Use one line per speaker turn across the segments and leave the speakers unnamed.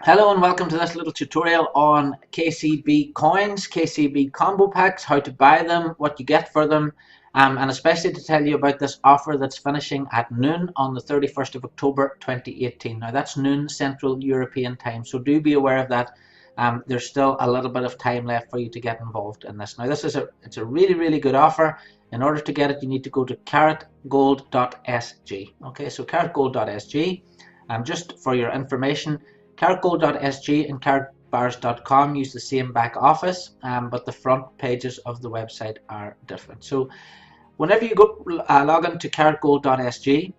Hello and welcome to this little tutorial on KCB coins, KCB combo packs, how to buy them, what you get for them, and especially to tell you about this offer that's finishing at noon on the 31st of October 2018. Now that's noon Central European time, so do be aware of that. There's still a little bit of time left for you to get involved in this. Now it's a really good offer. In order to get it, you need to go to karatgold.sg. Okay, so karatgold.sg. Just for your information, Karatgold.sg and karatbars.com use the same back office, but the front pages of the website are different. So whenever you go log on to karatgold.sg,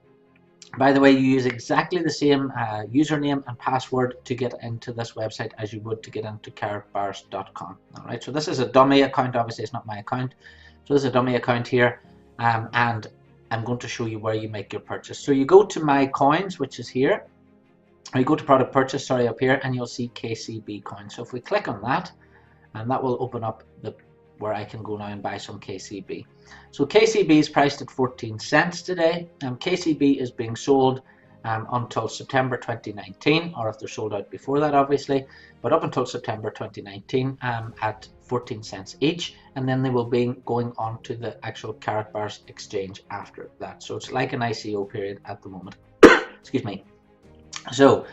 by the way, you use exactly the same username and password to get into this website as you would to get into karatbars.com. All right, so this is a dummy account. Obviously, it's not my account. So this is a dummy account here, and I'm going to show you where you make your purchase. So you go to My Coins, which is here. Or you go to product purchase, sorry, up here, and you'll see KCB coins. So if we click on that, and that will open up where I can go now and buy some KCB. So KCB is priced at 14 cents today, and KCB is being sold until September 2019, or if they're sold out before that, obviously, but up until September 2019 at 14 cents each, and then they will be going on to the actual Karatbars exchange after that. So it's like an ICO period at the moment. Excuse me. So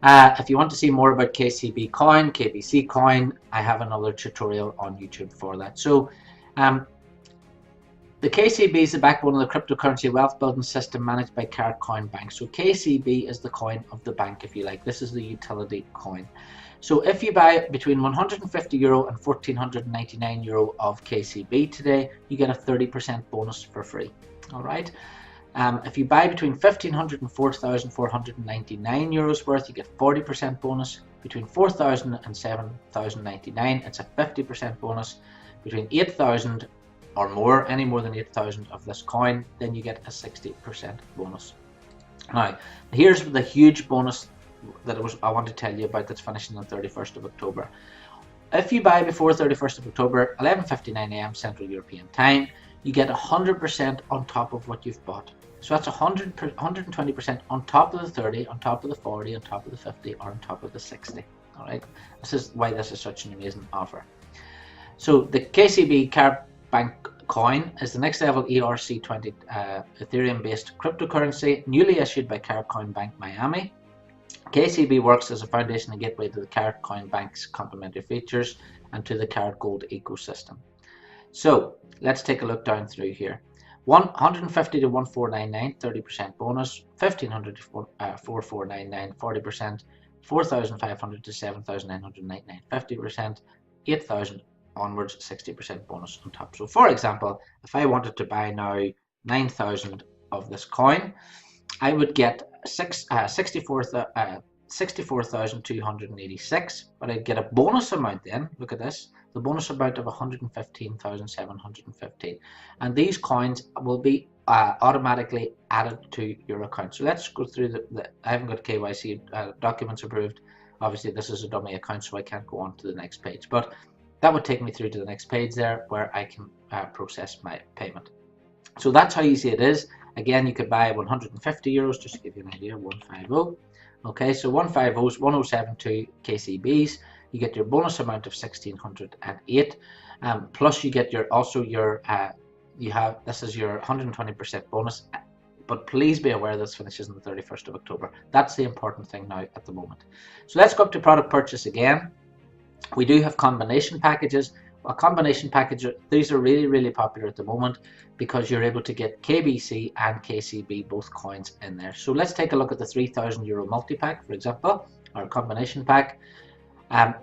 if you want to see more about KCB coin, KBC coin, I have another tutorial on YouTube for that. So the KCB is the backbone of the cryptocurrency wealth building system managed by Karatcoin Bank. So KCB is the coin of the bank, if you like. This is the utility coin. So if you buy between 150 euro and 1499 euro of KCB today, you get a 30% bonus for free. All right. If you buy between 1,500 and 4,499 euros worth, you get 40% bonus. Between 4,000 and 7,099, it's a 50% bonus. Between 8,000 or more, any more than 8,000 of this coin, then you get a 60% bonus. Now, here's the huge bonus that I want to tell you about that's finishing on 31st of October. If you buy before 31st of October, 11:59 AM Central European Time, you get 100% on top of what you've bought. So that's 120% on top of the 30, on top of the 40, on top of the 50, or on top of the 60. All right, this is why this is such an amazing offer. So the KCB Karat Bank coin is the next level ERC20 Ethereum-based cryptocurrency, newly issued by Karatcoin Bank Miami. KCB works as a foundation and gateway to the Karatcoin Bank's complementary features and to the Karatgold ecosystem. So let's take a look down through here. 150 to 1499, 30% bonus. 1500 to 4499, 40%. 4500 to 7999, 50%. 8000 onwards, 60% bonus on top. So for example, if I wanted to buy now 9,000 of this coin, I would get 64,286, but I'd get a bonus amount then. Look at this. The bonus amount of 115,715, and these coins will be automatically added to your account. So let's go through I haven't got KYC documents approved. Obviously this is a dummy account, so I can't go on to the next page, but that would take me through to the next page there where I can process my payment. So that's how easy it is. Again, you could buy 150 euros, just to give you an idea, 150. Okay, so 150 is 1072 KCBs. You get your bonus amount of 1,608, plus you get this is your 120% bonus, but please be aware this finishes on the 31st of October. That's the important thing now at the moment. So let's go up to product purchase again. We do have combination packages. A combination package, these are really popular at the moment because you're able to get KBC and KCB, both coins in there. So let's take a look at the 3,000 euro multi-pack, for example, our combination pack.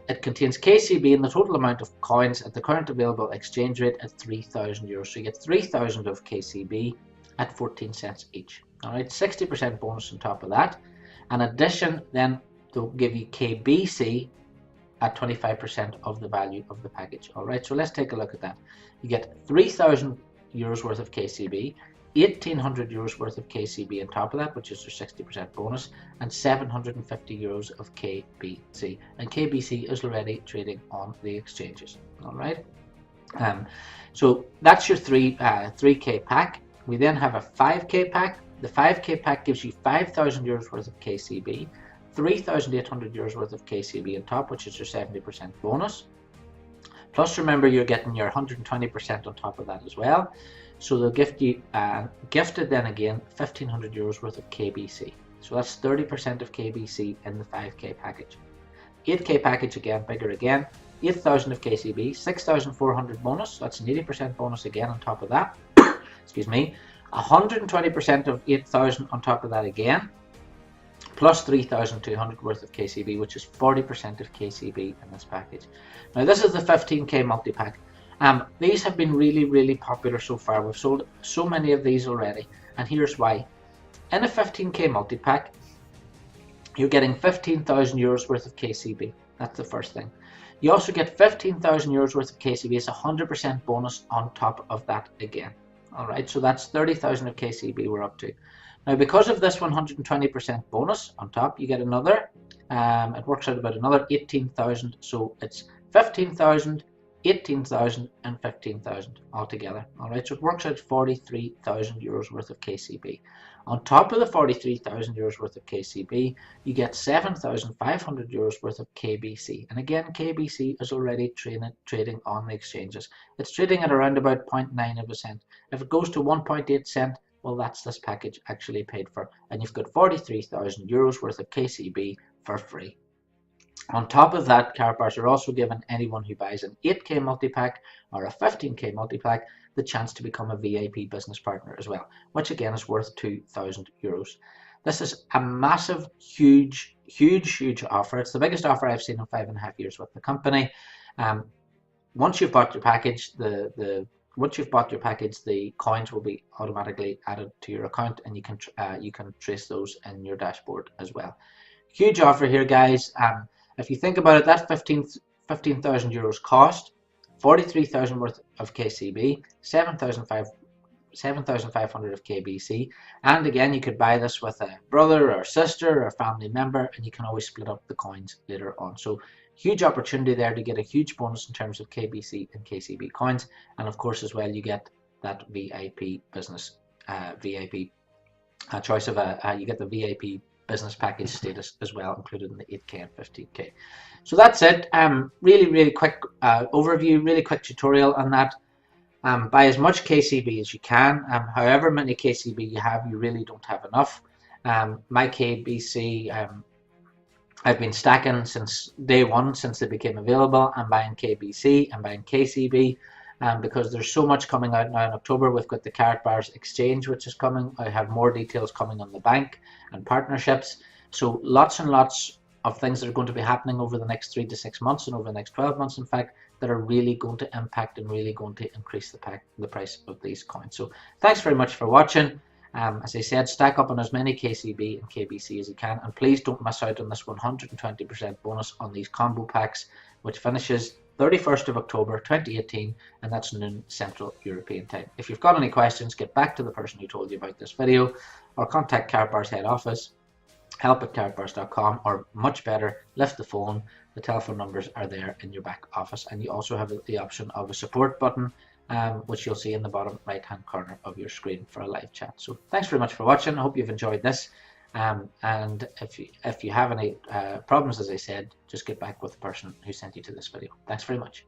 It contains KCB and the total amount of coins at the current available exchange rate at 3,000 euros. So you get 3,000 of KCB at 14 cents each. All right, 60% bonus on top of that. In addition, then they'll give you KBC at 25% of the value of the package. All right, so let's take a look at that. You get 3,000 euros worth of KCB, 1,800 euros worth of KCB on top of that, which is your 60% bonus, and 750 euros of KBC. And KBC is already trading on the exchanges. All right. So that's your 3K pack. We then have a 5K pack. The 5K pack gives you 5,000 euros worth of KCB, 3,800 euros worth of KCB on top, which is your 70% bonus. Plus, remember, you're getting your 120% on top of that as well. So they'll gift you, gifted then again, 1,500 euros worth of KBC. So that's 30% of KBC in the 5k package. 8k package again, bigger again, 8,000 of KCB, 6,400 bonus, that's an 80% bonus again on top of that. Excuse me. 120% of 8,000 on top of that again, plus 3,200 worth of KCB, which is 40% of KCB in this package. Now this is the 15k multi-pack. These have been really popular so far. We've sold so many of these already, and here's why. In a 15k multi-pack, you're getting 15,000 euros worth of KCB. That's the first thing. You also get 15,000 euros worth of KCB. It's 100% bonus on top of that again. Alright, so that's 30,000 of KCB we're up to. Now because of this 120% bonus on top, you get another, it works out about another 18,000. So it's 15,000, 18,000 and 15,000 altogether. Alright, so it works out 43,000 euros worth of KCB. On top of the 43,000 euros worth of KCB, you get 7,500 euros worth of KBC. And again, KBC is already trading on the exchanges. It's trading at around about 0.9 of a cent. If it goes to 1.8 cent, well, that's this package actually paid for. And you've got 43,000 euros worth of KCB for free. On top of that, Karatbars are also giving anyone who buys an 8k multi-pack or a 15k multi-pack the chance to become a VIP business partner as well, which again is worth 2,000 euros. This is a massive, huge offer. It's the biggest offer I've seen in 5.5 years with the company. Once you've bought your package, the coins will be automatically added to your account, and you can trace those in your dashboard as well. Huge offer here, guys. If you think about it, that 15,000 euros cost, 43,000 worth of KCB, 7,500 of KBC, and again you could buy this with a brother or sister or a family member, and you can always split up the coins later on. So huge opportunity there to get a huge bonus in terms of KBC and KCB coins, and of course as well you get that VIP business choice of you get the VIP business package status as well, included in the 8k and 15k. So that's it. Really quick overview, really quick tutorial on that. Buy as much KCB as you can. However many KCB you have, you really don't have enough. My KBC, I've been stacking since day one, since they became available. I'm buying KBC, I'm buying KCB, because there's so much coming out now in October. We've got the Karatbars exchange, which is coming. I have more details coming on the bank and partnerships. So lots and lots of things that are going to be happening over the next 3 to 6 months and over the next 12 months, in fact, that are really going to impact and really going to increase the price of these coins. So thanks very much for watching. As I said, stack up on as many KCB and KBC as you can, and please don't miss out on this 120% bonus on these combo packs, which finishes 31st of October 2018, and that's noon Central European time. If you've got any questions, get back to the person who told you about this video, or contact Karatbars head office, help@karatbars.com, or much better, lift the phone. The telephone numbers are there in your back office, and you also have the option of a support button, which you'll see in the bottom right hand corner of your screen for a live chat. So thanks very much for watching. I hope you've enjoyed this, and if you have any problems, as I said, just get back with the person who sent you to this video. Thanks very much.